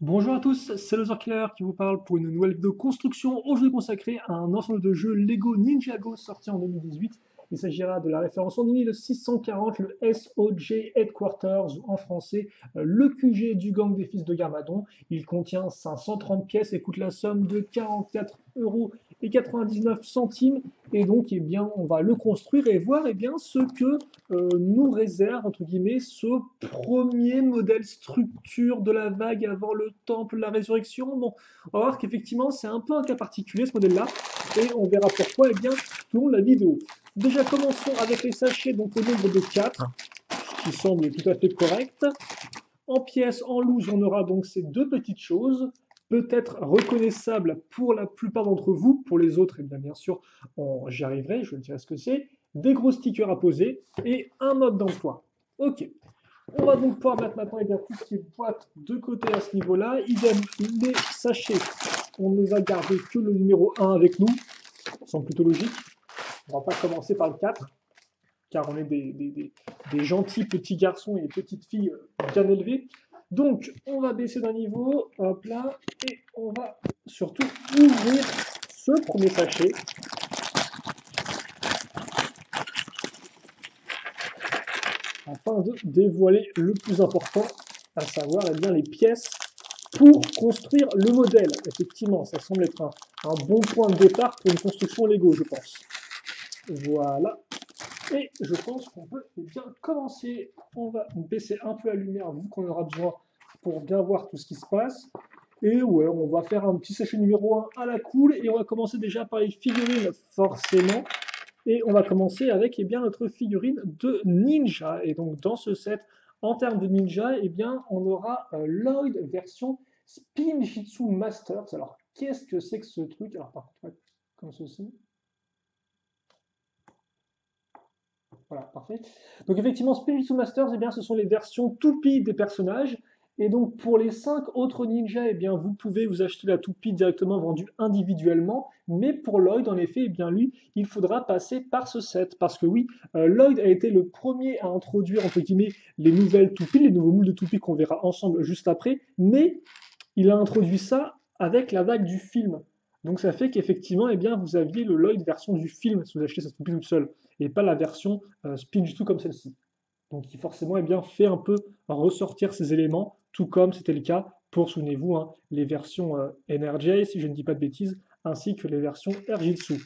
Bonjour à tous, c'est le Killer qui vous parle pour une nouvelle vidéo construction, aujourd'hui consacrée à un ensemble de jeux Lego Ninjago sorti en 2018. Il s'agira de la référence en le 640, le SOJ Headquarters, ou en français le QG du gang des fils de Garmadon. Il contient 530 pièces et coûte la somme de 44,99 € et donc on va le construire et voir ce que nous réserve, entre guillemets, ce premier modèle structure de la vague avant le temple, la résurrection. Bon, on va voir qu'effectivement, c'est un peu un cas particulier ce modèle-là, et on verra pourquoi tout au long de la vidéo. Déjà, commençons avec les sachets, donc au nombre de 4, qui semble tout à fait correct. En pièces, en loose, on aura donc ces deux petites choses, peut-être reconnaissables pour la plupart d'entre vous, pour les autres, et bien sûr, j'y arriverai, je vous dirai ce que c'est, des gros stickers à poser et un mode d'emploi. Ok, on va donc pouvoir mettre maintenant tout ce qui est boîte de côté à ce niveau-là. Idem, les sachets, on ne va garder que le numéro 1 avec nous, ça semble plutôt logique. On va pas commencer par le 4, car on est des gentils petits garçons et petites filles bien élevés. Donc, on va baisser d'un niveau, hop là, et on va surtout ouvrir ce premier sachet afin de dévoiler le plus important, à savoir les pièces pour construire le modèle. Effectivement, ça semble être un bon point de départ pour une construction Lego, je pense. Voilà. Et je pense qu'on peut bien commencer. On va baisser un peu la lumière, vu qu'on aura besoin pour bien voir tout ce qui se passe. Et ouais, on va faire un petit sachet numéro 1 à la cool. Et on va commencer déjà par les figurines, forcément. Et on va commencer avec notre figurine de ninja. Et donc dans ce set, en termes de ninja, on aura Lloyd version Spinjitzu Masters. Alors qu'est-ce que c'est que ce truc? Alors par contre, comme ceci. Voilà, parfait. Donc effectivement, Spirits Masters, ce sont les versions toupie des personnages. Et donc pour les 5 autres ninjas, vous pouvez vous acheter la toupie directement vendue individuellement. Mais pour Lloyd, en effet, lui, il faudra passer par ce set. Parce que oui, Lloyd a été le premier à introduire, entre guillemets, les nouvelles toupies, les nouveaux moules de toupies qu'on verra ensemble juste après. Mais il a introduit ça avec la vague du film. Donc ça fait qu'effectivement, vous aviez le Lloyd version du film si vous achetez cette toupie toute seule, et pas la version Spinch 2 comme celle-ci. Donc qui forcément fait un peu ressortir ces éléments, tout comme c'était le cas pour, souvenez-vous, les versions NRJ, si je ne dis pas de bêtises, ainsi que les versions Erjitsu,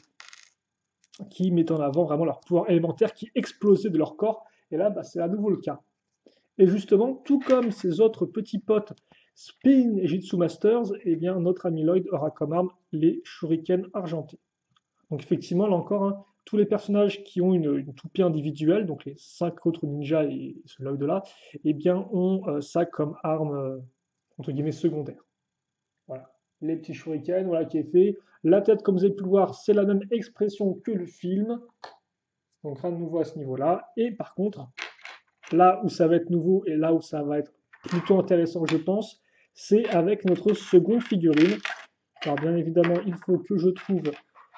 qui mettent en avant vraiment leur pouvoir élémentaire qui explosait de leur corps, et là c'est à nouveau le cas. Et justement, tout comme ces autres petits potes Spin et Jitsu Masters, notre ami Lloyd aura comme arme les shurikens argentés. Donc effectivement, là encore, tous les personnages qui ont une toupie individuelle, donc les 5 autres ninjas et ce Lloyd-là, ont ça comme arme, entre guillemets, secondaire. Voilà. Les petits shurikens, voilà qui est fait. La tête, comme vous avez pu le voir, c'est la même expression que le film. Donc rien de nouveau à ce niveau-là. Et par contre, là où ça va être nouveau et là où ça va être plutôt intéressant, je pense, c'est avec notre seconde figurine. Alors bien évidemment, il faut que je trouve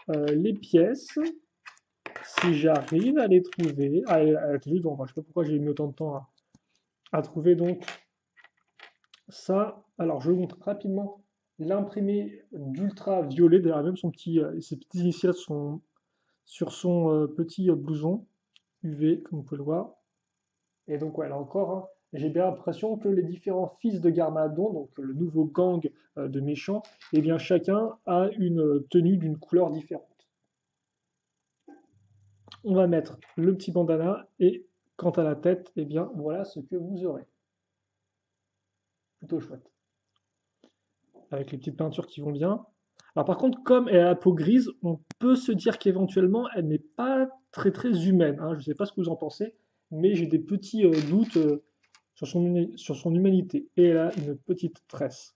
les pièces. Si j'arrive à les trouver, elle était juste, bon, je ne sais pas pourquoi j'ai mis autant de temps à trouver donc ça. Alors je vous montre rapidement l'imprimé d'ultra violet, derrière même ses petites initiales sont sur son petit blouson UV, comme vous pouvez le voir. Et donc, ouais, là encore, j'ai bien l'impression que les différents fils de Garmadon, donc le nouveau gang de méchants, chacun a une tenue d'une couleur différente. On va mettre le petit bandana et quant à la tête, voilà ce que vous aurez. Plutôt chouette. Avec les petites peintures qui vont bien. Alors par contre, comme elle a la peau grise, on peut se dire qu'éventuellement, elle n'est pas très très humaine. Je ne sais pas ce que vous en pensez, mais j'ai des petits doutes sur son humanité. Et elle a une petite tresse.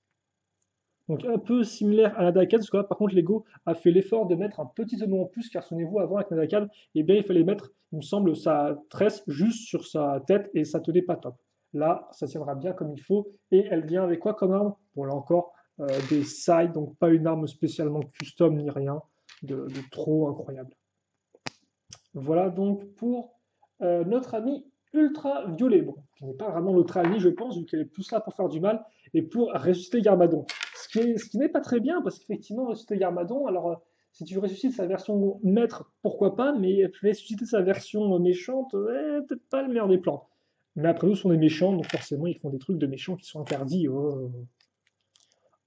Donc un peu similaire à Nadakad, parce que là, par contre, Lego a fait l'effort de mettre un petit anneau en plus, car souvenez-vous, avant avec Nadakad, il fallait mettre, il me semble, sa tresse juste sur sa tête et ça tenait pas top. Là, ça tiendra bien comme il faut, et elle vient avec quoi comme arme? Bon, là encore, des sides, donc pas une arme spécialement custom ni rien de trop incroyable. Voilà donc pour notre ami ultraviolet. Bon, qui n'est pas vraiment l'Australie, je pense, vu qu'elle est plus là pour faire du mal et pour ressusciter Garmadon. Ce qui n'est pas très bien, parce qu'effectivement, ressusciter Garmadon, alors si tu ressuscites sa version maître, pourquoi pas, mais ressusciter sa version méchante, peut-être pas le meilleur des plans. Mais après, eux sont des méchants, donc forcément, ils font des trucs de méchants qui sont interdits. Oh.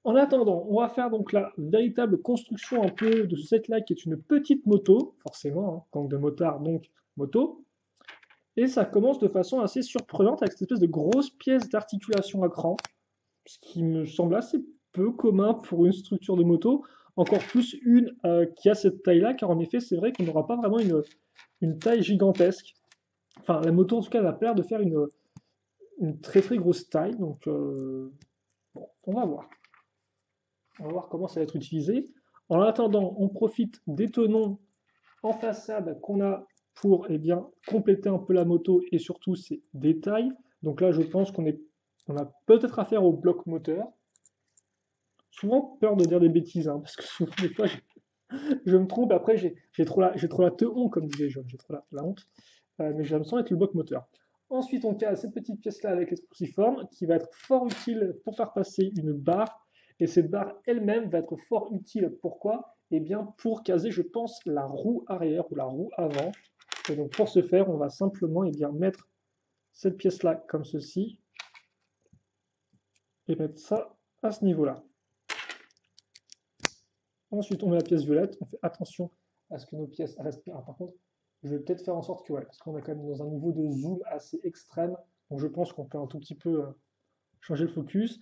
En attendant, on va faire donc la véritable construction un peu de ce set-là, qui est une petite moto, forcément, hein, gang de motards, donc moto. Et ça commence de façon assez surprenante avec cette espèce de grosse pièce d'articulation à cran, ce qui me semble assez peu commun pour une structure de moto, encore plus une qui a cette taille-là, car en effet, c'est vrai qu'on n'aura pas vraiment une taille gigantesque. Enfin, la moto, en tout cas, elle a l'air de faire une très très grosse taille, donc bon, on va voir. On va voir comment ça va être utilisé. En attendant, on profite des tenons en façade qu'on a pour eh bien, compléter un peu la moto et surtout ses détails. Donc là, je pense on a peut-être affaire au bloc moteur. Souvent peur de dire des bêtises, hein, parce que souvent, des fois, je me trompe. Après, j'ai trop la teon, comme disait John, j'ai trop la honte. Mais j'ai l'impression d'être le bloc moteur. Ensuite, on case cette petite pièce-là avec l'exclusiforme qui va être fort utile pour faire passer une barre. Et cette barre elle-même va être fort utile. Pourquoi? Eh bien, pour caser, je pense, la roue arrière ou la roue avant. Et donc, pour ce faire, on va simplement eh bien, mettre cette pièce-là comme ceci et mettre ça à ce niveau-là. Ensuite, on met la pièce violette. On fait attention à ce que nos pièces restent bien. Par contre, je vais peut-être faire en sorte que, ouais, parce qu'on est quand même dans un niveau de zoom assez extrême. Donc, je pense qu'on peut un tout petit peu changer le focus.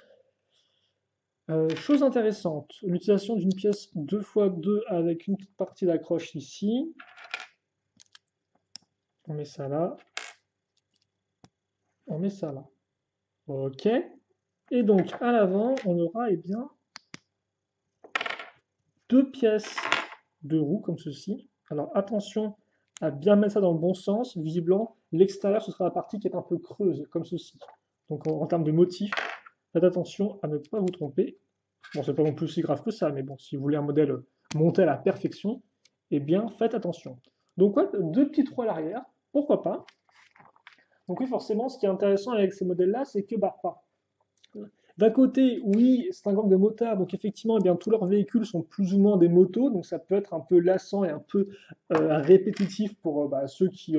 Chose intéressante, l'utilisation d'une pièce 2x2 avec une petite partie d'accroche ici. On met ça là. On met ça là. Ok. Et donc, à l'avant, on aura, eh bien, deux pièces de roue comme ceci. Alors, attention à bien mettre ça dans le bon sens. Visiblement, l'extérieur, ce sera la partie qui est un peu creuse, comme ceci. Donc, en termes de motif, faites attention à ne pas vous tromper. Bon, c'est pas non plus aussi grave que ça, mais bon, si vous voulez un modèle monté à la perfection, eh bien, faites attention. Donc, ouais, deux petits trous à l'arrière, pourquoi pas. Donc, oui, forcément, ce qui est intéressant avec ces modèles-là, c'est que, bah, d'un côté, oui, c'est un gang de motards, donc effectivement, eh bien, tous leurs véhicules sont plus ou moins des motos, donc ça peut être un peu lassant et un peu répétitif pour bah, ceux qui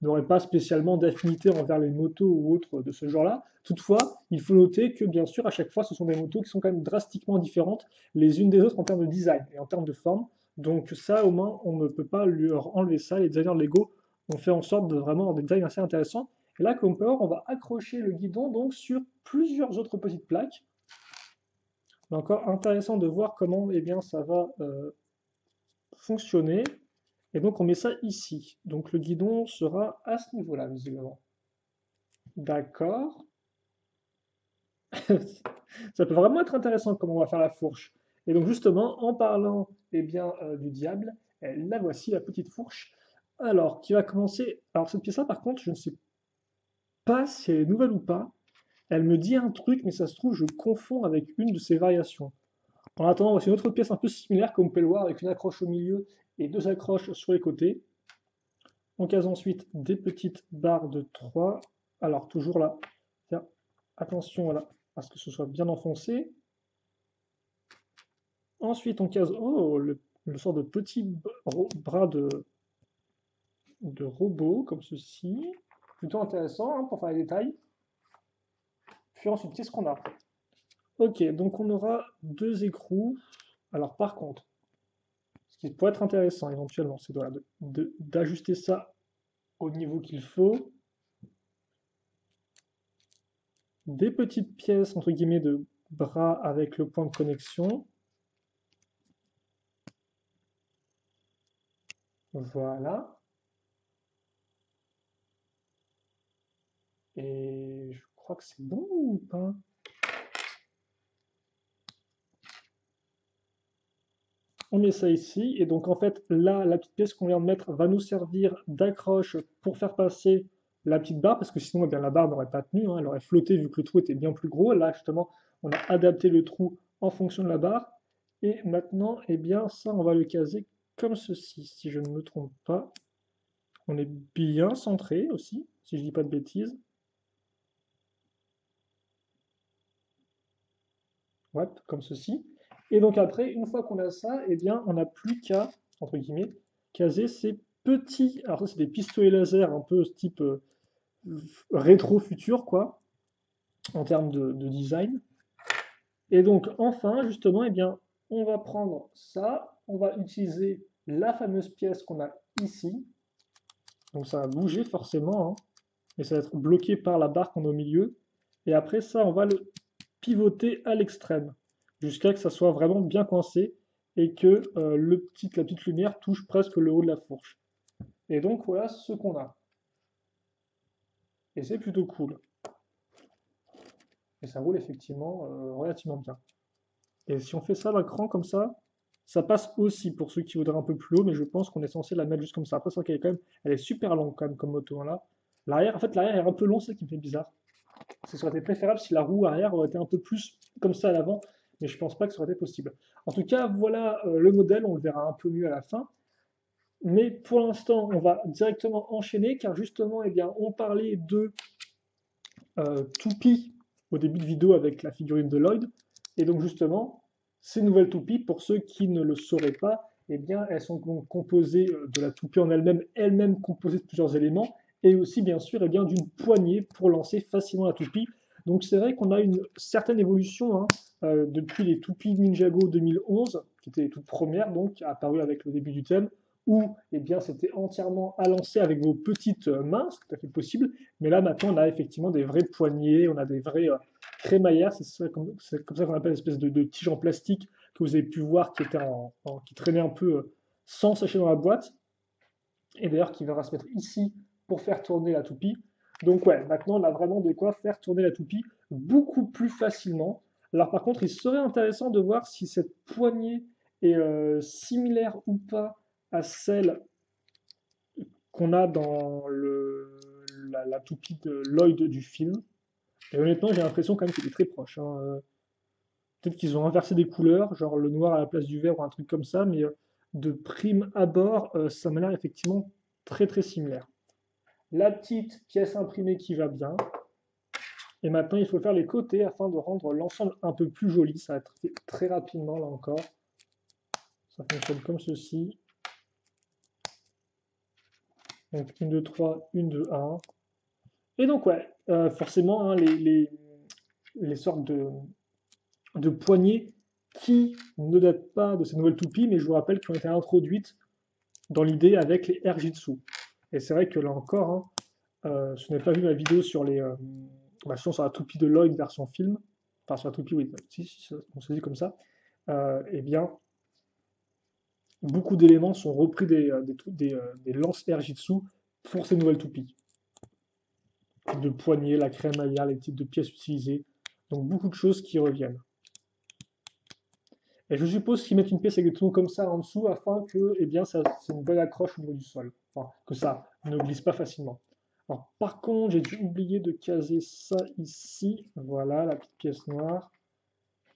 n'auraient pas spécialement d'affinité envers les motos ou autres de ce genre-là. Toutefois, il faut noter que bien sûr, à chaque fois, ce sont des motos qui sont quand même drastiquement différentes les unes des autres en termes de design et en termes de forme. Donc ça, au moins, on ne peut pas leur enlever ça. Les designers Lego ont fait en sorte de vraiment avoir des designs assez intéressants. Et là, comme on peut voir, on va accrocher le guidon donc sur plusieurs autres petites plaques. C'est encore intéressant de voir comment eh bien, ça va fonctionner. Et donc on met ça ici. Donc le guidon sera à ce niveau-là, visiblement. D'accord. Ça peut vraiment être intéressant comment on va faire la fourche. Et donc justement, en parlant eh bien, du diable, la voici, la petite fourche. Alors, qui va commencer. Alors cette pièce-là, par contre, je ne sais pas si elle est nouvelle ou pas. Elle me dit un truc, mais ça se trouve, je confonds avec une de ses variations. En attendant, voici une autre pièce un peu similaire, comme on peut le voir, avec une accroche au milieu et deux accroches sur les côtés. On case ensuite des petites barres de 3. Alors, toujours là, faire attention voilà, à ce que ce soit bien enfoncé. Ensuite, on case le sort de petit bras de robot, comme ceci. Plutôt intéressant hein, pour faire les détails. Puis ensuite, qu'est-ce qu'on a? Ok, donc on aura deux écrous. Alors par contre, ce qui pourrait être intéressant éventuellement, c'est d'ajuster ça au niveau qu'il faut. Des petites pièces, entre guillemets, de bras avec le point de connexion. Voilà. Et je crois que c'est bon ou pas? On met ça ici, et donc en fait, là, la petite pièce qu'on vient de mettre va nous servir d'accroche pour faire passer la petite barre, parce que sinon, eh bien, la barre n'aurait pas tenu, hein, elle aurait flotté vu que le trou était bien plus gros. Là, justement, on a adapté le trou en fonction de la barre. Et maintenant, eh bien, ça, on va le caser comme ceci, si je ne me trompe pas. On est bien centré aussi, si je dis pas de bêtises. Ouais, comme ceci. Et donc après, une fois qu'on a ça, eh bien, on n'a plus qu'à, entre guillemets, caser ces petits. Alors ça, c'est des pistolets laser un peu type rétro-futur, quoi, en termes de design. Et donc, enfin, justement, eh bien, on va prendre ça, on va utiliser la fameuse pièce qu'on a ici. Donc ça va bouger forcément, hein, mais ça va être bloqué par la barre qu'on a au milieu. Et après ça, on va le pivoter à l'extrême, jusqu'à que ça soit vraiment bien coincé et que la petite lumière touche presque le haut de la fourche. Et donc voilà ce qu'on a. Et c'est plutôt cool. Et ça roule effectivement relativement bien. Et si on fait ça d'un cran comme ça passe aussi pour ceux qui voudraient un peu plus haut, mais je pense qu'on est censé la mettre juste comme ça. Après, c'est vrai qu'elle est quand même, elle est super longue quand même comme moto, hein, là. L'arrière, en fait, l'arrière est un peu long, c'est ça qui me fait bizarre. Ça aurait été préférable si la roue arrière aurait été un peu plus comme ça à l'avant, mais je pense pas que ça aurait été possible. En tout cas, voilà le modèle, on le verra un peu mieux à la fin. Mais pour l'instant, on va directement enchaîner, car justement, eh bien, on parlait de toupies au début de vidéo avec la figurine de Lloyd. Et donc justement, ces nouvelles toupies, pour ceux qui ne le sauraient pas, eh bien, elles sont composées de la toupie en elle-même, elle-même composée de plusieurs éléments, et aussi bien sûr eh bien, d'une poignée pour lancer facilement la toupie. Donc c'est vrai qu'on a une certaine évolution hein, depuis les toupies Ninjago 2011, qui étaient les toutes premières, donc apparues avec le début du thème, où eh bien, c'était entièrement à lancer avec vos petites mains, c'est tout à fait possible, mais là, maintenant, on a effectivement des vrais poignets, on a des vrais crémaillères, c'est comme ça qu'on appelle l'espèce de tige en plastique que vous avez pu voir qui, était qui traînait un peu sans sachet dans la boîte, et d'ailleurs qui va se mettre ici pour faire tourner la toupie. Donc ouais, maintenant, on a vraiment de quoi faire tourner la toupie beaucoup plus facilement. Alors par contre, il serait intéressant de voir si cette poignée est similaire ou pas à celle qu'on a dans la toupie de Lloyd du film. Et honnêtement, j'ai l'impression quand même qu'il est très proche, hein. Peut-être qu'ils ont inversé des couleurs, genre le noir à la place du vert ou un truc comme ça, mais de prime abord, ça m'a l'air effectivement très très similaire. La petite pièce imprimée qui va bien. Et maintenant, il faut faire les côtés afin de rendre l'ensemble un peu plus joli. Ça va être fait très rapidement là encore. Ça fonctionne comme ceci. Donc 1, 2, 3, 1, 2, 1. Et donc ouais, forcément, hein, les sortes de poignées qui ne datent pas de ces nouvelles toupies, mais je vous rappelle qui ont été introduites dans l'idée avec les Airjitsu. Et c'est vrai que là encore, hein, si vous n'avez pas vu ma vidéo sur sur la toupie de Lloyd version film, enfin sur la toupie, oui, si, on se dit comme ça, eh bien, beaucoup d'éléments sont repris des lances Airjitsu pour ces nouvelles toupies. De poignées, la crémaillère, les types de pièces utilisées, donc beaucoup de choses qui reviennent. Et je suppose qu'ils mettent une pièce avec des trous comme ça en dessous afin que eh bien, ça, c'est une bonne accroche au niveau du sol. Enfin, que ça ne glisse pas facilement. Alors, par contre, j'ai dû oublier de caser ça ici. Voilà, la petite pièce noire.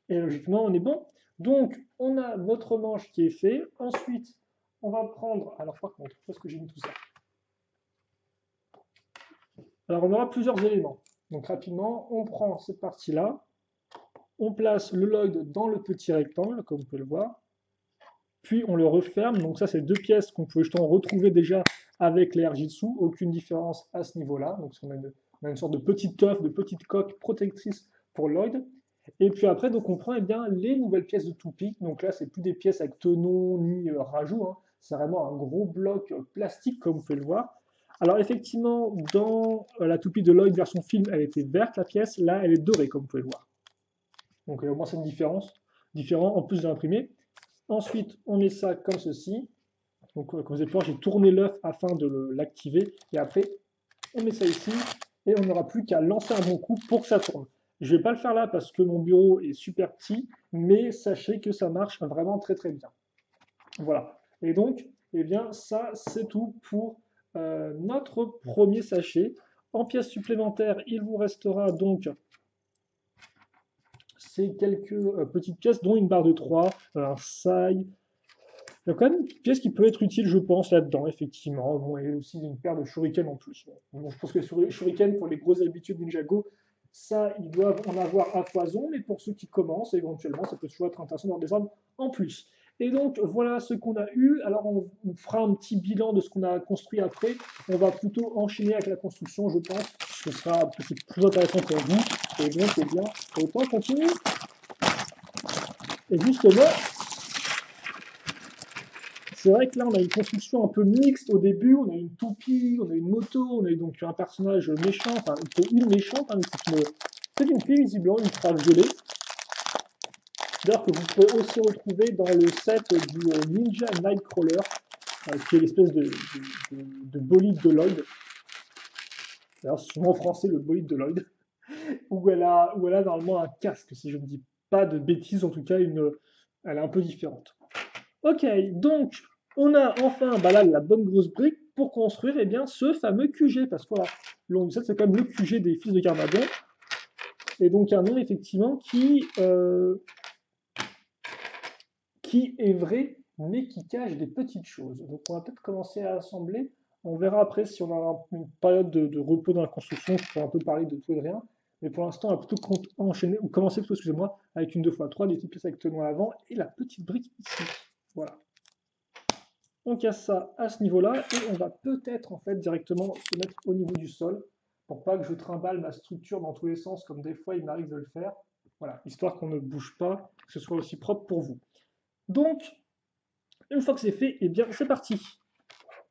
Et logiquement, on est bon. Donc, on a notre manche qui est fait. Ensuite, on va prendre... Alors, par contre, où est-ce que j'ai mis tout ça? Alors, on aura plusieurs éléments. Donc, rapidement, on prend cette partie-là. On place le Lloyd dans le petit rectangle, comme vous pouvez le voir. Puis on le referme. Donc ça, c'est deux pièces qu'on peut justement retrouver déjà avec les Airjitsu. Aucune différence à ce niveau-là. Donc on a une sorte de petite teuf, de petite coque protectrice pour Lloyd. Et puis après, donc on prend eh bien, les nouvelles pièces de toupie. Donc là, c'est plus des pièces avec tenon ni rajout, hein. C'est vraiment un gros bloc plastique, comme vous pouvez le voir. Alors effectivement, dans la toupie de Lloyd version film, elle était verte, la pièce. Là, elle est dorée, comme vous pouvez le voir. Donc au moins, c'est une différence. Différent en plus de l'imprimer. Ensuite, on met ça comme ceci. Donc, comme vous avez pu voir, j'ai tourné l'œuf afin de l'activer. Et après, on met ça ici. Et on n'aura plus qu'à lancer un bon coup pour que ça tourne. Je ne vais pas le faire là parce que mon bureau est super petit. Mais sachez que ça marche vraiment très très bien. Voilà. Et donc, eh bien, ça, c'est tout pour notre premier sachet. En pièces supplémentaires, il vous restera donc ces quelques petites pièces, dont une barre de 3, un sail, Il y a quand même une pièce qui peut être utile, je pense, là-dedans, effectivement. Bon, et aussi une paire de shurikens en plus. Bon, je pense que les shurikens, pour les grosses habitudes Ninjago, ça, ils doivent en avoir à foison, mais pour ceux qui commencent, éventuellement, ça peut toujours être intéressant d'avoir des armes en plus. Et donc, voilà ce qu'on a eu. Alors, on fera un petit bilan de ce qu'on a construit après. On va plutôt enchaîner avec la construction, je pense. Ce sera peut-être plus intéressant pour vous. Et donc, eh bien, autant continuer. Et justement, c'est vrai que là, on a une construction un peu mixte au début. On a une toupie, on a une moto, on a donc un personnage méchant, enfin, une méchante, hein, mais c'est une fille, visiblement, une phrase gelée. D'ailleurs, que vous pouvez aussi retrouver dans le set du Ninja Nightcrawler, qui est l'espèce de bolide de Lloyd. D'ailleurs, c'est souvent en français le bolide de Lloyd, où elle a normalement un casque, si je ne dis pas de bêtises, en tout cas, elle est un peu différente. Ok, donc on a enfin bah là, la bonne grosse brique pour construire eh bien, ce fameux QG, parce que voilà, le c'est quand même le QG des fils de Garmadon, et donc un nom effectivement qui est vrai, mais qui cache des petites choses. Donc on va peut-être commencer à assembler, on verra après si on a une période de repos dans la construction, pour un peu parler de tout et de rien, mais pour l'instant on va plutôt enchaîner, ou commencer plutôt, excusez-moi, avec une 2x3, des petites pièces avec tenons à l'avant, et la petite brique ici. Voilà. On casse ça à ce niveau-là et on va peut-être en fait directement se mettre au niveau du sol pour pas que je trimballe ma structure dans tous les sens comme des fois il m'arrive de le faire. Voilà, histoire qu'on ne bouge pas, que ce soit aussi propre pour vous. Donc, une fois que c'est fait, eh bien c'est parti.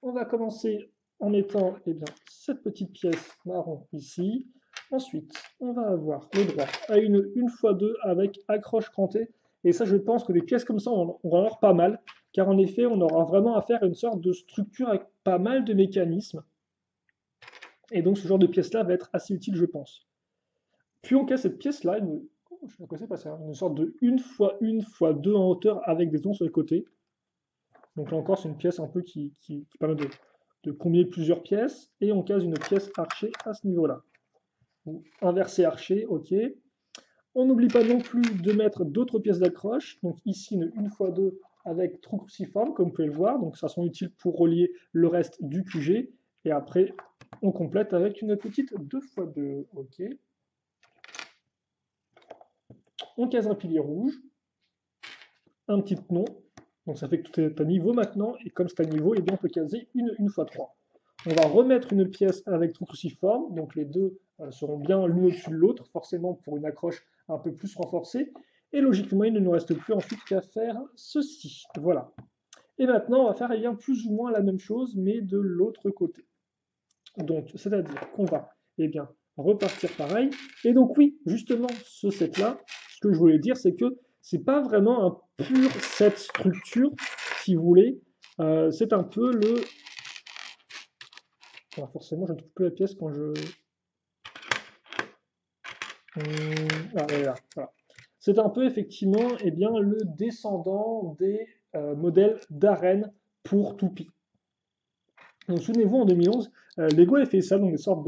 On va commencer en mettant eh bien, cette petite pièce marron ici. Ensuite, on va avoir le droit à une 1x2 avec accroche crantée. Et ça, je pense que des pièces comme ça, on va en avoir pas mal, car en effet, on aura vraiment à faire une sorte de structure avec pas mal de mécanismes. Et donc, ce genre de pièce-là va être assez utile, je pense. Puis on casse cette pièce-là, je sais pas quoi c'est passé, une sorte de 1x1x2 en hauteur avec des ondes sur les côtés. Donc là encore, c'est une pièce un peu qui permet de combiner plusieurs pièces. Et on case une pièce archée à ce niveau-là. Inversé archer, ok. On n'oublie pas non plus de mettre d'autres pièces d'accroche. Donc ici, une 1x2 avec trou cruciforme, comme vous pouvez le voir. Donc ça sont utiles pour relier le reste du QG. Et après, on complète avec une petite 2x2. Ok. On case un pilier rouge. Un petit nom. Donc ça fait que tout est à niveau maintenant. Et comme c'est à niveau, eh bien, on peut caser une 1x3. On va remettre une pièce avec trou cruciforme. Donc les deux seront bien l'une au-dessus de l'autre, forcément pour une accroche un peu plus renforcée. Et logiquement, il ne nous reste plus ensuite qu'à faire ceci. Voilà. Et maintenant, on va faire eh bien, plus ou moins la même chose, mais de l'autre côté. Donc, c'est-à-dire qu'on va eh bien, repartir pareil. Et donc oui, justement, ce set-là, ce que je voulais dire, c'est que c'est pas vraiment un pur set structure, si vous voulez. C'est un peu le... Alors forcément, je ne trouve plus la pièce quand je... Ah, voilà. C'est un peu effectivement eh bien, le descendant des modèles d'arène pour Toupie. Donc souvenez-vous, en 2011, Lego a fait ça, donc des sortes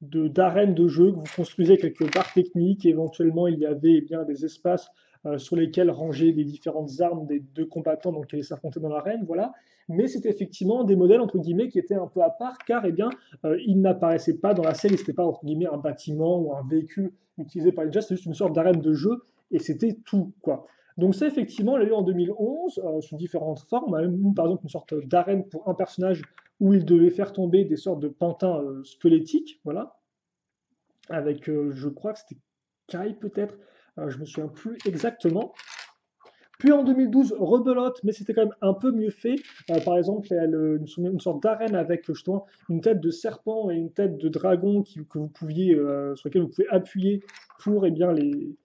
d'arènes de jeu que vous construisez quelques barres techniques. Éventuellement, il y avait eh bien, des espaces sur lesquels ranger les différentes armes des deux combattants donc, qui allaient s'affronter dans l'arène. Voilà. Mais c'était effectivement des modèles entre guillemets qui étaient un peu à part car eh bien, ils n'apparaissaient pas dans la scène, c'était pas entre guillemets un bâtiment ou un véhicule utilisé par les Ninja, c'était juste une sorte d'arène de jeu et c'était tout. Quoi. Donc ça, effectivement, on l'a eu en 2011 sous différentes formes. On a même, par exemple, une sorte d'arène pour un personnage où il devait faire tomber des sortes de pantins squelettiques, voilà, avec, je crois que c'était Kai peut-être, je me souviens plus exactement. Puis en 2012, rebelote, mais c'était quand même un peu mieux fait. Par exemple, une sorte d'arène avec justement une tête de serpent et une tête de dragon que vous pouviez, sur laquelle vous pouvez appuyer pour eh bien, les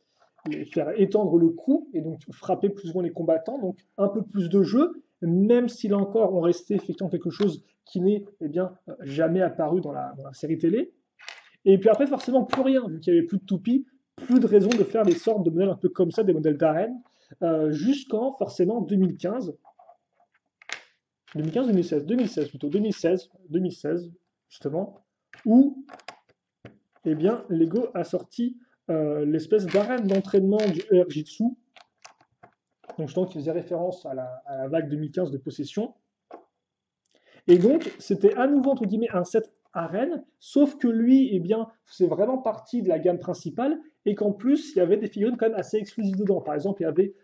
faire étendre le coup et donc frapper plus ou moins les combattants. Donc un peu plus de jeu, même si là encore on restait effectivement quelque chose qui n'est eh bien, jamais apparu dans la série télé. Et puis après, forcément, plus rien, vu qu'il n'y avait plus de toupie, plus de raison de faire des sortes de modèles un peu comme ça, des modèles d'arène, jusqu'en forcément 2015. 2015, 2016, 2016 plutôt, 2016 justement, où eh bien, Lego a sorti l'espèce d'arène d'entraînement du Air Jitsu, donc justement qui faisait référence à la vague 2015 de possession. Et donc, c'était à nouveau, entre guillemets, un set arène, sauf que lui, eh bien, c'est vraiment partie de la gamme principale, et qu'en plus, il y avait des figurines quand même assez exclusives dedans. Par exemple, il y avait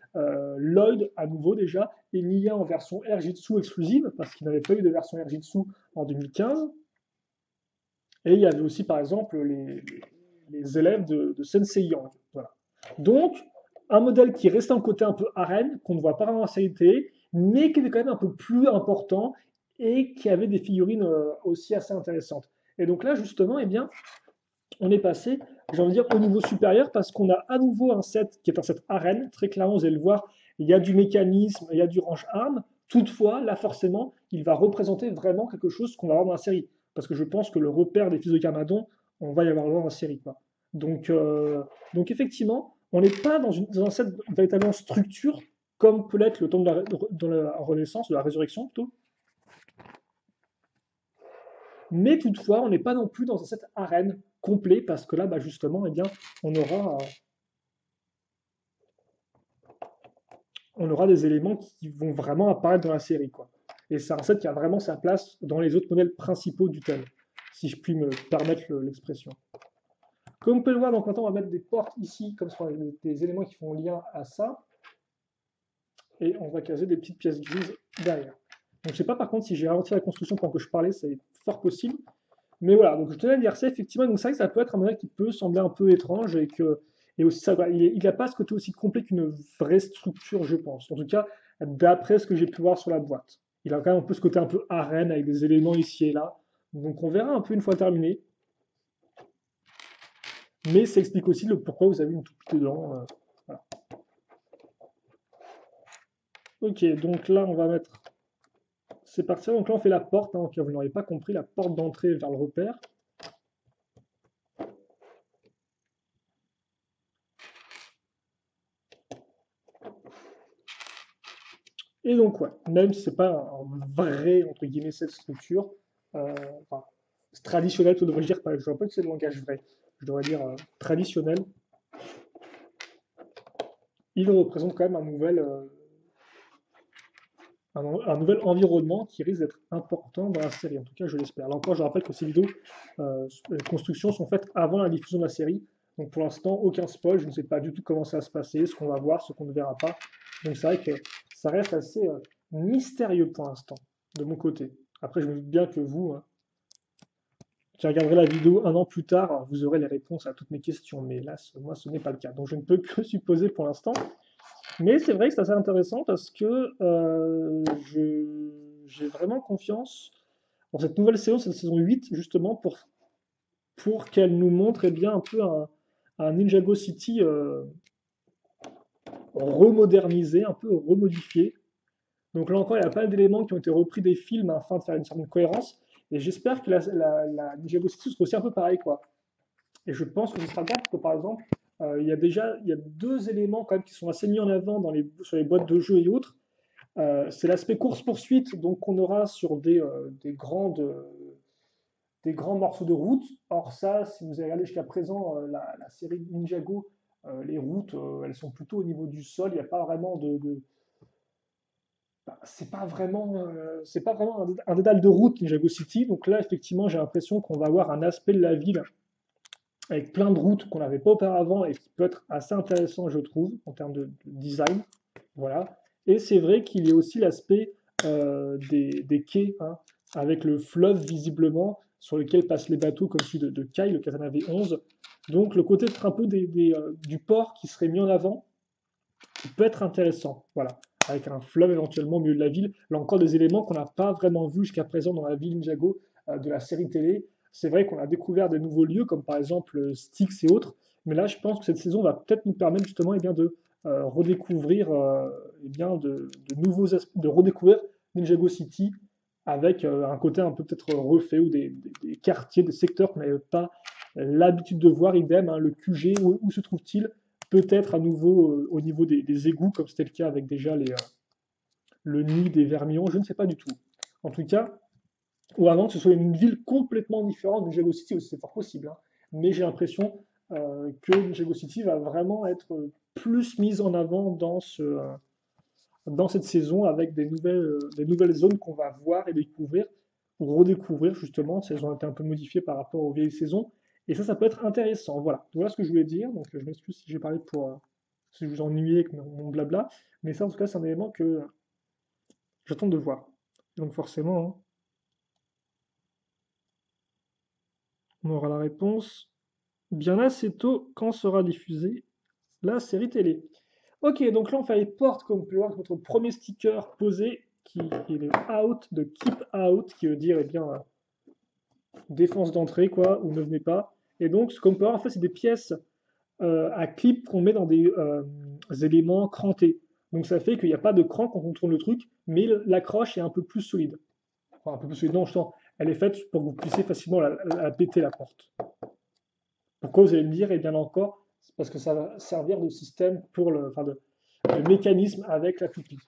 Lloyd à nouveau déjà, et Nia en version Air Jitsu exclusive, parce qu'il n'avait pas eu de version Air Jitsu en 2015. Et il y avait aussi, par exemple, les élèves de Sensei Yang. Voilà. Donc, un modèle qui restait en côté un peu arène, qu'on ne voit pas vraiment en série télé, mais qui était quand même un peu plus important et qui avait des figurines aussi assez intéressantes. Et donc là, justement, eh bien, on est passé, j'ai envie de dire, au niveau supérieur parce qu'on a à nouveau un set qui est un set arène. Très clairement, vous allez le voir, il y a du mécanisme, il y a du range-arme. Toutefois, là, forcément, il va représenter vraiment quelque chose qu'on va avoir dans la série. Parce que je pense que le repère des fils de Carmadon, on va y avoir dans la série, quoi. Donc, donc effectivement, on n'est pas dans un set véritablement structure, comme peut l'être le temps de la Renaissance, de la Résurrection plutôt. Mais toutefois, on n'est pas non plus dans un set arène complet, parce que là, bah, justement, eh bien, on aura des éléments qui vont vraiment apparaître dans la série, quoi. Et c'est un set qui a vraiment sa place dans les autres modèles principaux du thème, si je puis me permettre l'expression. Comme on peut le voir, donc maintenant on va mettre des portes ici, comme ça, des éléments qui font lien à ça, et on va caser des petites pièces grises derrière. Donc je sais pas par contre si j'ai ralenti la construction pendant que je parlais, c'est fort possible. Mais voilà, donc je tenais à dire ça, effectivement, donc c'est vrai que ça peut être un modèle qui peut sembler un peu étrange et aussi ça, il n'a pas ce côté aussi complet qu'une vraie structure, je pense. En tout cas, d'après ce que j'ai pu voir sur la boîte. Il a quand même un peu ce côté un peu arène avec des éléments ici et là. Donc on verra un peu une fois terminé. Mais ça explique aussi le pourquoi vous avez une toupie dedans. Voilà. Ok, donc là on va mettre. C'est parti. Donc là on fait la porte, hein, donc vous n'aurez pas compris, la porte d'entrée vers le repère. Et donc, ouais, même si c'est pas un vrai, entre guillemets, cette structure, enfin, traditionnelle, je devrais dire, je ne devrais pas que c'est le langage vrai, je devrais dire traditionnel, il représente quand même un nouvel environnement qui risque d'être important dans la série. En tout cas, je l'espère. Là encore, je rappelle que ces vidéos, les constructions sont faites avant la diffusion de la série. Donc pour l'instant, aucun spoil. Je ne sais pas du tout comment ça va se passer, ce qu'on va voir, ce qu'on ne verra pas. Donc c'est vrai que ça reste assez mystérieux pour l'instant, de mon côté. Après, je me doute bien que vous, hein, qui regarderez la vidéo un an plus tard, vous aurez les réponses à toutes mes questions. Mais là, moi, ce n'est pas le cas. Donc je ne peux que supposer pour l'instant. Mais c'est vrai que c'est assez intéressant parce que j'ai vraiment confiance dans cette nouvelle saison, cette saison 8, justement, pour qu'elle nous montre eh bien, un peu un Ninjago City remodernisé, un peu remodifié. Donc là encore, il y a pas mal d'éléments qui ont été repris des films afin de faire une certaine cohérence. Et j'espère que la Ninjago City sera aussi un peu pareil, quoi. Et je pense que ce sera le cas parce que, par exemple, il y a deux éléments quand même qui sont assez mis en avant sur les boîtes de jeux et autres. C'est l'aspect course-poursuite, donc qu'on aura sur des grands morceaux de route. Or ça, si vous avez regardé jusqu'à présent la série Ninjago, les routes, elles sont plutôt au niveau du sol. Il n'y a pas vraiment bah, c'est pas vraiment un dédale de route Ninjago City. Donc là, effectivement, j'ai l'impression qu'on va avoir un aspect de la ville avec plein de routes qu'on n'avait pas auparavant et qui peut être assez intéressant, je trouve, en termes de design. Voilà. Et c'est vrai qu'il y a aussi l'aspect des quais, hein, avec le fleuve visiblement sur lequel passent les bateaux, comme celui de Kai, le Katana V11. Donc le côté peut-être un peu du port qui serait mis en avant, qui peut être intéressant. Voilà. Avec un fleuve éventuellement au milieu de la ville. Là encore des éléments qu'on n'a pas vraiment vus jusqu'à présent dans la ville Ninjago de la série télé. C'est vrai qu'on a découvert des nouveaux lieux, comme par exemple Styx et autres. Mais là, je pense que cette saison va peut-être nous permettre justement eh bien, de redécouvrir eh bien, de nouveaux aspects, de redécouvrir Ninjago City avec un côté un peu peut-être refait ou des quartiers, des secteurs qu'on n'avait pas l'habitude de voir. Idem, hein, le QG, où se trouve-t-il? Peut-être à nouveau au niveau des égouts, comme c'était le cas avec déjà le nid des vermillons, je ne sais pas du tout. En tout cas, ou avant que ce soit une ville complètement différente de Ninjago City, c'est fort possible. Hein. Mais j'ai l'impression que Ninjago City va vraiment être plus mise en avant dans cette saison avec des nouvelles zones qu'on va voir et découvrir, ou redécouvrir justement, si elles ont été un peu modifiées par rapport aux vieilles saisons. Et ça peut être intéressant. Voilà, voilà ce que je voulais dire. Donc je m'excuse si j'ai parlé si je vous ennuyais avec mon blabla. Mais ça, en tout cas, c'est un élément que j'attends de voir. Donc forcément, hein, on aura la réponse bien assez tôt quand sera diffusée la série télé. Ok, donc là on fait les portes, comme vous pouvez voir, avec notre premier sticker posé, qui est le out de keep out, qui veut dire, eh bien, défense d'entrée, quoi, ou ne venez pas. Et donc, ce qu'on peut voir, en fait, c'est des pièces à clip qu'on met dans des éléments crantés. Donc ça fait qu'il n'y a pas de cran quand on tourne le truc, mais l'accroche est un peu plus solide. Enfin, un peu plus solide, non, je sens, elle est faite pour que vous puissiez facilement la péter, la porte. Pourquoi vous allez me dire, eh bien encore, c'est parce que ça va servir de système pour de mécanisme avec la toupie.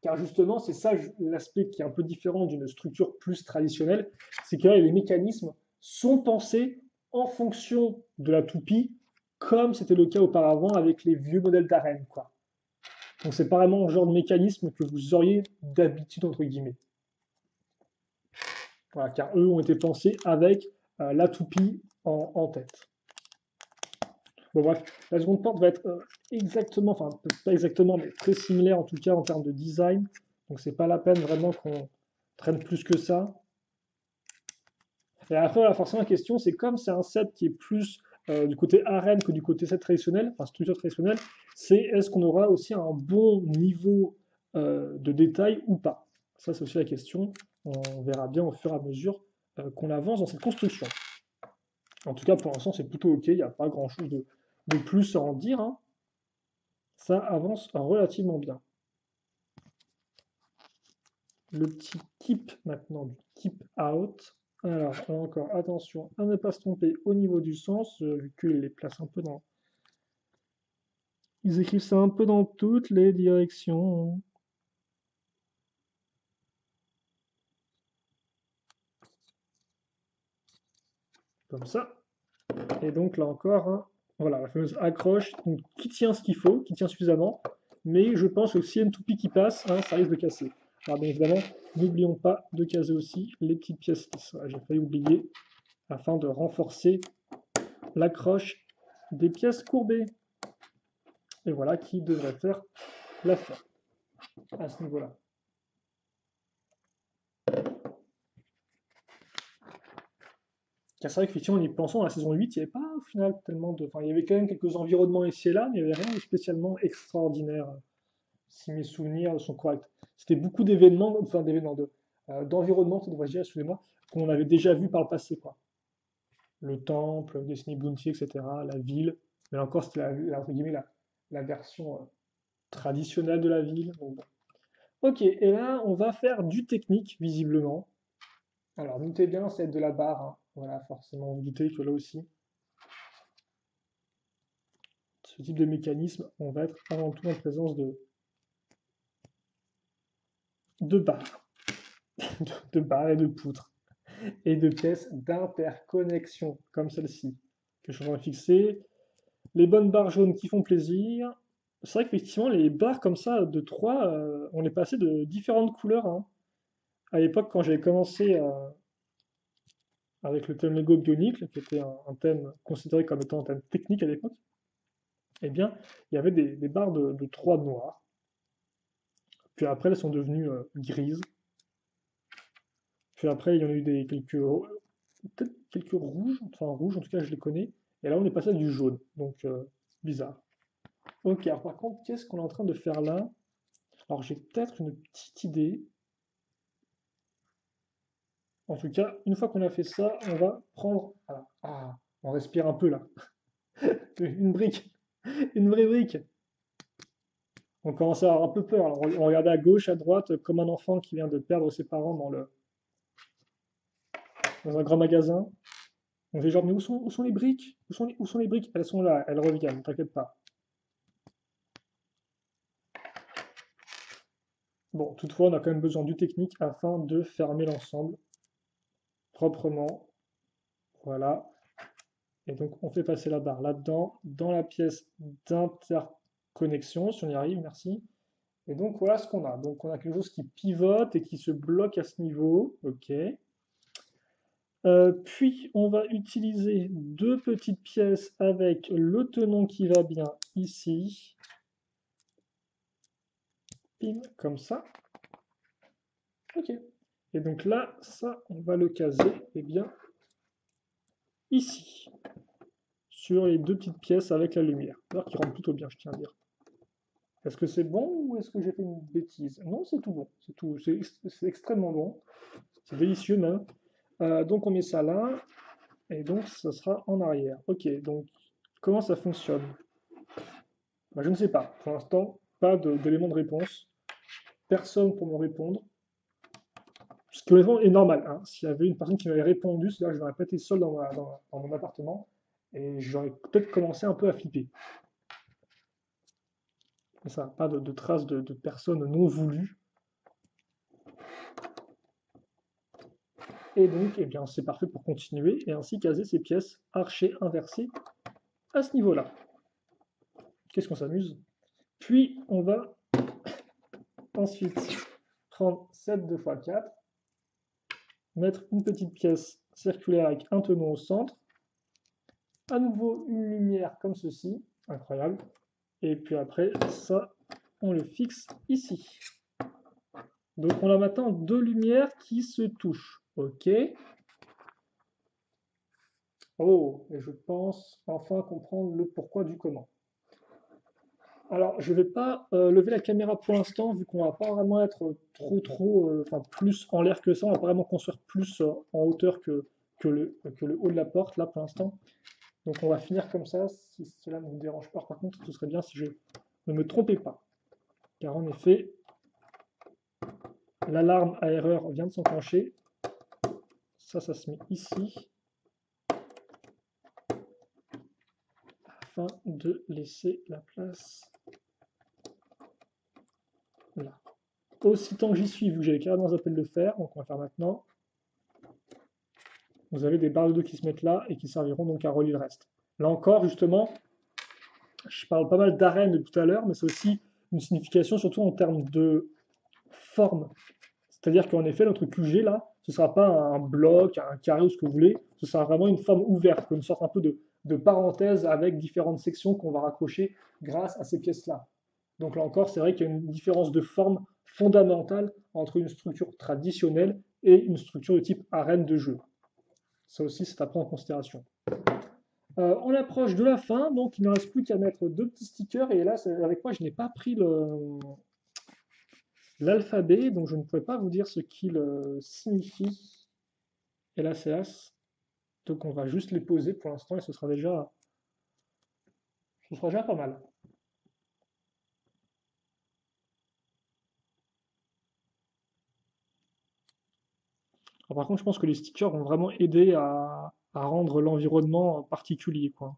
Car justement, c'est ça l'aspect qui est un peu différent d'une structure plus traditionnelle, c'est que là, les mécanismes sont pensés en fonction de la toupie, comme c'était le cas auparavant avec les vieux modèles d'arène, quoi. Donc c'est pas vraiment le genre de mécanisme que vous auriez d'habitude, entre guillemets. Voilà, car eux ont été pensés avec la toupie en tête. Bon bref, la seconde porte va être exactement, enfin pas exactement, mais très similaire en tout cas en termes de design. Donc c'est pas la peine vraiment qu'on traîne plus que ça. Et après, là, forcément, la question, c'est comme c'est un set qui est plus du côté arène que du côté set traditionnel, enfin structure traditionnelle, c'est est-ce qu'on aura aussi un bon niveau de détail ou pas? Ça, c'est aussi la question. On verra bien au fur et à mesure qu'on avance dans cette construction. En tout cas, pour l'instant, c'est plutôt OK. Il n'y a pas grand-chose de plus à en dire, hein. Ça avance relativement bien. Le petit keep maintenant du keep out. Alors, encore attention à ne pas se tromper au niveau du sens, vu qu'ils les placent un peu dans. Ils écrivent ça un peu dans toutes les directions. Comme ça. Et donc là encore, hein, voilà, la fameuse accroche donc, qui tient ce qu'il faut, qui tient suffisamment. Mais je pense que s'il y a une toupie qui passe, hein, ça risque de casser. Alors bien évidemment, n'oublions pas de caser aussi les petites pièces lisses. J'ai failli oublier, afin de renforcer l'accroche des pièces courbées. Et voilà qui devrait faire l'affaire à ce niveau-là. Car c'est vrai qu'effectivement, en y pensant, à la saison 8, il n'y avait pas au final tellement de. Enfin, il y avait quand même quelques environnements ici et là, mais il n'y avait rien de spécialement extraordinaire, si mes souvenirs sont corrects. C'était beaucoup d'événements, enfin d'environnements, ça devrait dire, excusez-moi, qu'on avait déjà vu par le passé, quoi. Le temple, Destiny Bounty, etc., la ville. Mais là encore, c'était entre guillemets, la version traditionnelle de la ville. Donc, bon. Ok, et là, on va faire du technique, visiblement. Alors, notez bien, c'est de la barre, hein. Voilà, forcément, vous doutez que là aussi, ce type de mécanisme, on va être avant tout en présence de barres, de barres et de poutres, et de pièces d'interconnexion, comme celle-ci, que je suis en train de fixer. Les bonnes barres jaunes qui font plaisir. C'est vrai qu'effectivement, les barres comme ça, de 3, on est passé de différentes couleurs, hein. À l'époque, quand j'avais commencé avec le thème Lego Bionicle, qui était un thème considéré comme étant un thème technique à l'époque, eh bien, il y avait des barres de 3 noirs. Puis après, elles sont devenues grises. Puis après, il y en a eu peut-être quelques rouges, enfin rouges, en tout cas, je les connais. Et là, on est passé à du jaune, donc bizarre. Ok, alors par contre, qu'est-ce qu'on est en train de faire là? Alors, j'ai peut-être une petite idée. En tout cas, une fois qu'on a fait ça, on va prendre. Voilà. Ah, on respire un peu là. Une brique, une vraie brique. On commence à avoir un peu peur. Alors, on regardait à gauche, à droite, comme un enfant qui vient de perdre ses parents dans un grand magasin. On fait genre, mais où sont les briques? Où sont les briques? Elles sont là, elles reviennent, t'inquiète pas. Bon, toutefois, on a quand même besoin du technique afin de fermer l'ensemble proprement. Voilà. Et donc, on fait passer la barre là-dedans, dans la pièce d'interconnexion, si on y arrive, merci. Et donc voilà ce qu'on a. Donc on a quelque chose qui pivote et qui se bloque à ce niveau. OK. Puis on va utiliser deux petites pièces avec le tenon qui va bien ici. Pim, comme ça. OK. Et donc là, ça, on va le caser, eh bien, ici, sur les deux petites pièces avec la lumière. D'ailleurs, qui rendent plutôt bien, je tiens à dire. Est-ce que c'est bon ou est-ce que j'ai fait une bêtise? Non, c'est tout bon. C'est tout, c'est extrêmement bon. C'est délicieux même. Donc on met ça là, et donc ça sera en arrière. Ok, donc comment ça fonctionne? Bah, je ne sais pas. Pour l'instant, pas d'élément de réponse. Personne pour me répondre. Ce qui est normal, hein. S'il y avait une personne qui m'avait répondu, c'est-à-dire que je n'aurais pas été seul dans mon appartement, et j'aurais peut-être commencé un peu à flipper. Mais ça, pas de traces de personnes non voulues. Et donc, eh bien, c'est parfait pour continuer et ainsi caser ces pièces archées inversées à ce niveau-là. Qu'est-ce qu'on s'amuse? Puis, on va ensuite prendre cette 2x4, mettre une petite pièce circulaire avec un tenon au centre, à nouveau une lumière comme ceci, incroyable, et puis après, ça, on le fixe ici. Donc, on a maintenant deux lumières qui se touchent. OK. Oh, et je pense enfin comprendre le pourquoi du comment. Alors, je ne vais pas lever la caméra pour l'instant, vu qu'on va pas vraiment être trop, enfin plus en l'air que ça, on va pas vraiment construire plus en hauteur que le haut de la porte, là, pour l'instant. Donc, on va finir comme ça, si cela ne vous dérange pas. Par contre, ce serait bien si je ne me trompais pas. Car en effet, l'alarme à erreur vient de s'enclencher. Ça se met ici, afin de laisser la place là. Aussitôt que j'y suis, vu que j'avais carrément zappé de le faire, donc on va faire maintenant. Vous avez des barres de dos qui se mettent là et qui serviront donc à relier le reste. Là encore, justement, je parle pas mal d'arène tout à l'heure, mais c'est aussi une signification surtout en termes de forme. C'est-à-dire qu'en effet, notre QG là, ce ne sera pas un bloc, un carré ou ce que vous voulez, ce sera vraiment une forme ouverte, une sorte un peu de parenthèse avec différentes sections qu'on va raccrocher grâce à ces pièces-là. Donc là encore, c'est vrai qu'il y a une différence de forme fondamentale entre une structure traditionnelle et une structure de type arène de jeu. Ça aussi, c'est à prendre en considération. On approche de la fin, donc il ne reste plus qu'à mettre deux petits stickers. Et là, avec moi, je n'ai pas pris l'alphabet, donc je ne pourrais pas vous dire ce qu'il signifie. Et là, c'est As. Donc on va juste les poser pour l'instant et ce sera déjà pas mal. Alors, par contre, je pense que les stickers vont vraiment aider à rendre l'environnement particulier, quoi.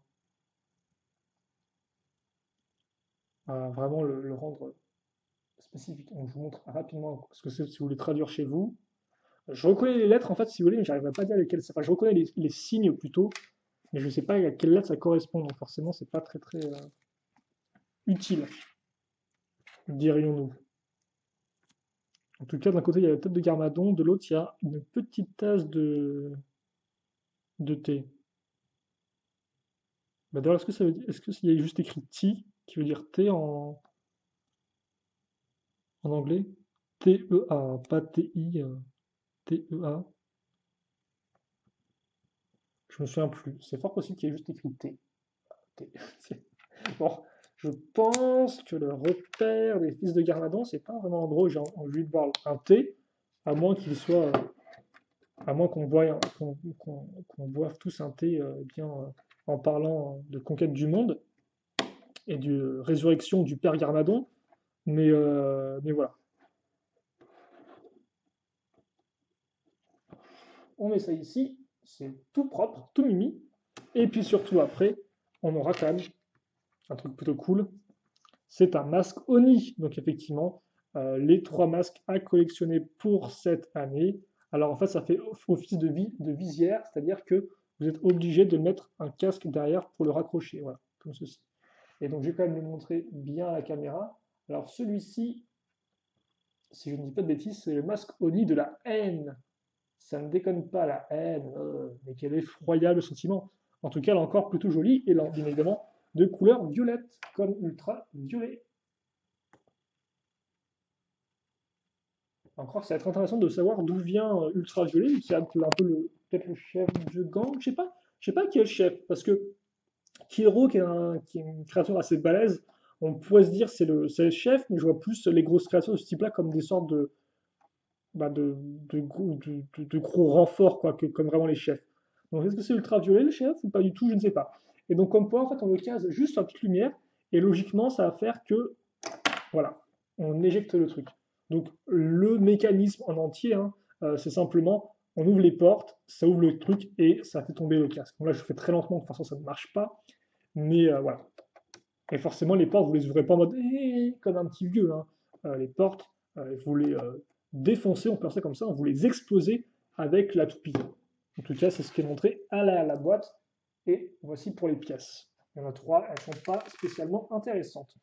À vraiment le rendre spécifique. Donc, je vous montre rapidement ce que c'est si vous voulez traduire chez vous. Je reconnais les lettres, en fait, si vous voulez, mais j'arrive pas à dire lesquelles c'est. Enfin, je reconnais les signes plutôt, mais je ne sais pas à quelle lettre ça correspond. Donc, forcément, c'est pas très très utile, dirions-nous. En tout cas, d'un côté, il y a la tête de Garmadon, de l'autre, il y a une petite tasse de thé. Bah, d'ailleurs, est-ce qu'il y a juste écrit tea, qui veut dire thé en anglais? T-E-A, pas T-I, T-E-A. Je me souviens plus. C'est fort possible qu'il y ait juste écrit T. T. Bon, je pense que le repère des fils de Garmadon, c'est pas vraiment l'endroit où j'ai envie de voir un T, à moins qu'il soit, à moins qu'on boive tous un thé bien en parlant de conquête du monde et de résurrection du père Garmadon. Mais voilà. On met ça ici, c'est tout propre, tout mimi. Et puis surtout après, on aura quand même un truc plutôt cool. C'est un masque Oni. Donc effectivement, les trois masques à collectionner pour cette année. Alors en fait, ça fait office de visière, c'est-à-dire que vous êtes obligé de mettre un casque derrière pour le raccrocher, voilà, comme ceci. Et donc je vais quand même le montrer bien à la caméra. Alors celui-ci, Si je ne dis pas de bêtises, c'est le masque au nid de la haine. Ça ne déconne pas, la haine. Mais quel effroyable sentiment. En tout cas, elle est encore plutôt jolie, et là, bien évidemment, de couleur violette, comme ultra violet. Encore, ça va être intéressant de savoir d'où vient Ultraviolet, c'est un peu peut-être le chef de gang, je sais pas qui est le chef, parce que Kiro, qui est une créature assez balèze, on pourrait se dire c'est le chef, mais je vois plus les grosses créatures de ce type-là comme des sortes bah, de gros renforts, quoi, comme vraiment les chefs. Donc est-ce que c'est Ultraviolet le chef ou pas du tout, je ne sais pas. Et donc comme point, en fait, on le case juste sur la petite lumière, et logiquement, ça va faire que voilà, on éjecte le truc. Donc le mécanisme en entier, hein, c'est simplement, on ouvre les portes, ça ouvre le truc et ça fait tomber le casque. Donc là, je fais très lentement, de toute façon, ça ne marche pas. Mais voilà. Et forcément, les portes, vous les ouvrez pas en mode comme un petit vieux, hein. Les portes, vous les défoncez, on peut faire ça comme ça, vous les explosez avec la toupie. En tout cas, c'est ce qui est montré à la boîte. Et voici pour les pièces. Il y en a trois, elles ne sont pas spécialement intéressantes.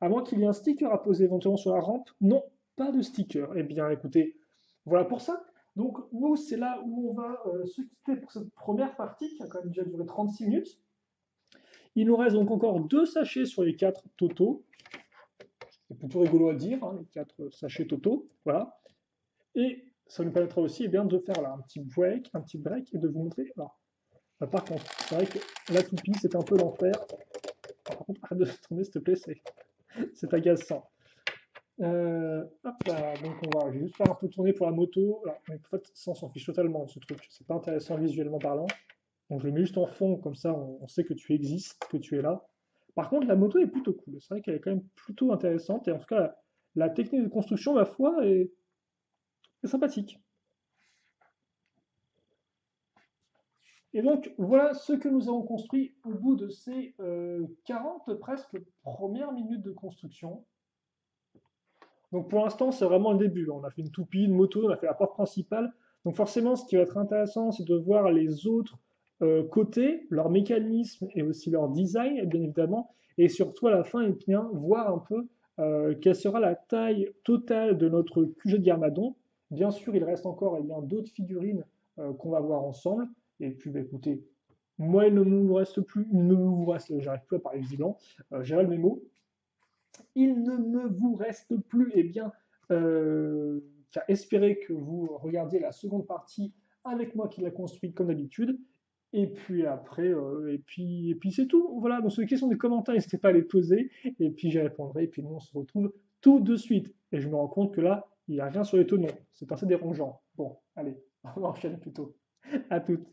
À moins qu'il y ait un sticker à poser éventuellement sur la rampe. Non, pas de sticker. Eh bien, écoutez, voilà pour ça. Donc, nous, c'est là où on va se quitter pour cette première partie, qui a quand même déjà duré 36 minutes. Il nous reste donc encore 2 sachets sur les 4 totaux. C'est plutôt rigolo à dire, hein, les 4 sachets totaux. Voilà. Et ça nous permettra aussi eh bien, de faire là, un petit break et de vous montrer. Alors, par contre, c'est vrai que la toupie, c'est un peu l'enfer. Par contre, arrête de tourner, s'il te plaît, c'est agaçant. Hop là, donc je vais juste faire un peu tourner pour la moto. Alors, en fait, ça, on s'en fiche totalement de ce truc. C'est pas intéressant visuellement parlant. Donc je le mets juste en fond, comme ça on sait que tu existes, que tu es là. Par contre, la moto est plutôt cool. C'est vrai qu'elle est quand même plutôt intéressante. Et en tout cas, la technique de construction, ma foi, est sympathique. Et donc, voilà ce que nous avons construit au bout de ces 40 presque premières minutes de construction. Donc pour l'instant, c'est vraiment le début. On a fait une toupie, une moto, on a fait la porte principale. Donc forcément, ce qui va être intéressant, c'est de voir les autres côtés, leur mécanisme et aussi leur design, bien évidemment. Et surtout à la fin, et bien, voir un peu quelle sera la taille totale de notre QG de Garmadon. Bien sûr, il reste encore d'autres figurines qu'on va voir ensemble. Et puis, bah, écoutez, moi, il ne me reste plus, il ne me reste, j'arrive plus à parler visiblement, j'ai mal mes mots. Il ne me vous reste plus eh bien, qu'à espérer que vous regardiez la seconde partie avec moi qui l'a construite comme d'habitude. Et puis après, et puis c'est tout. Voilà, donc sur les questions des commentaires, n'hésitez pas à les poser. Et puis j'y répondrai. Et puis nous, on se retrouve tout de suite. Et je me rends compte que là, il n'y a rien sur les tenons. C'est assez dérangeant. Bon, allez, on enchaîne plutôt. À toutes.